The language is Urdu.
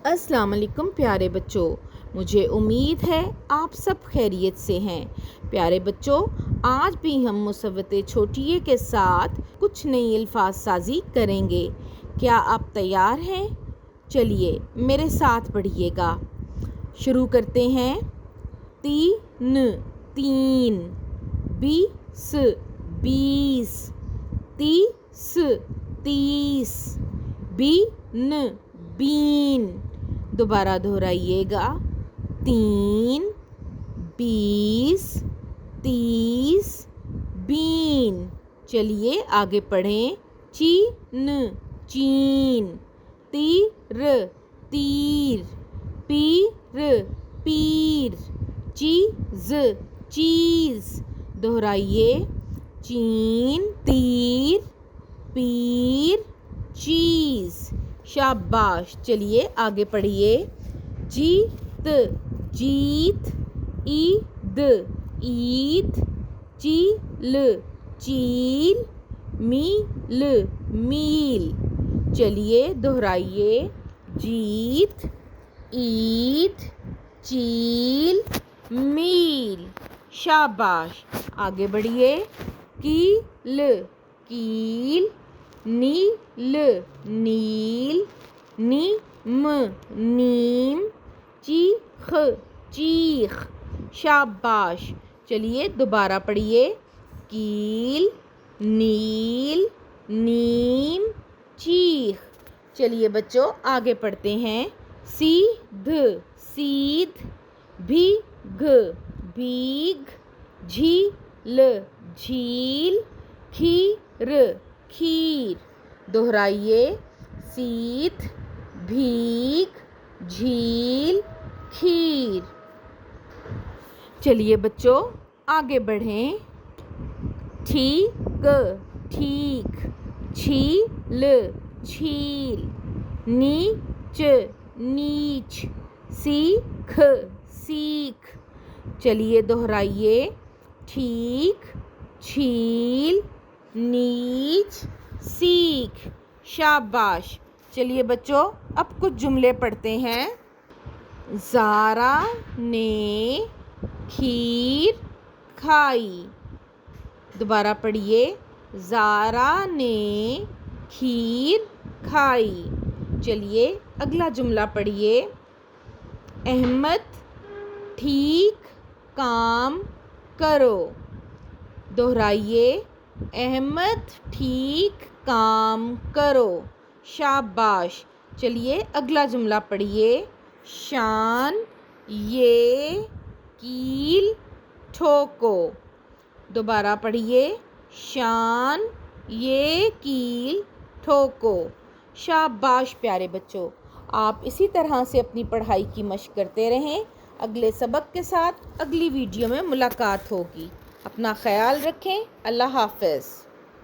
السلام علیکم پیارے بچوں، مجھے امید ہے آپ سب خیریت سے ہیں۔ پیارے بچوں، آج بھی ہم مصوت چھوٹیے کے ساتھ کچھ نئی الفاظ سازی کریں گے۔ کیا آپ تیار ہیں؟ چلیے میرے ساتھ پڑھیے گا۔ شروع کرتے ہیں۔ تین تین، بیس بیس، تیس تیس، بین بین۔ دوبارہ دہرائیے گا۔ تین، بیس، تیس، بین۔ چلیے آگے پڑھیں۔ چین چین، تیر تیر، پیر پیر، چیز چیز۔ دہرائیے۔ چین، تیر، پیر، چیز۔ شاباش۔ چلیے آگے پڑھیے۔ جیت جیت، عید عید، چیل چیل، میل میل۔ چلیے دہرائیے۔ جیت، عید، چیل، میل۔ شاباش۔ آگے بڑھیے۔ کیل کیل، نیل نیل، نیم نیم، چیخ چیخ۔ شاباش۔ چلیے دوبارہ پڑھیے۔ کیل، نیل، نیم، چیخ۔ چلیے بچوں آگے پڑھتے ہیں۔ سیدھ سیدھ، بھیگ بھیگ، جھیل جھیل، کھیر کھیر۔ دہرائیے۔ سیدھ، بھیگ، جھیل، کھیر۔ چلیے بچوں آگے بڑھیں۔ ٹھیک ٹھیک، چھیل چھیل، نیچ نیچ، سیکھ سیکھ۔ چلیے دہرائیے۔ ٹھیک، چھیل، نیچ، سیکھ۔ شاباش۔ چلیے بچوں اب کچھ جملے پڑھتے ہیں۔ زارا نے کھیر کھائی۔ دوبارہ پڑھیے۔ زارا نے کھیر کھائی۔ چلیے اگلا جملہ پڑھیے۔ احمد ٹھیک کام کرو۔ دہرائیے۔ احمد ٹھیک کام کرو۔ شاباش۔ چلیے اگلا جملہ پڑھیے۔ شان یہ کیل ٹھوکو۔ دوبارہ پڑھیے۔ شان یہ کیل ٹھوکو۔ شاباش پیارے بچوں، آپ اسی طرح سے اپنی پڑھائی کی مشق کرتے رہیں۔ اگلے سبق کے ساتھ اگلی ویڈیو میں ملاقات ہوگی۔ اپنا خیال رکھیں۔ اللہ حافظ۔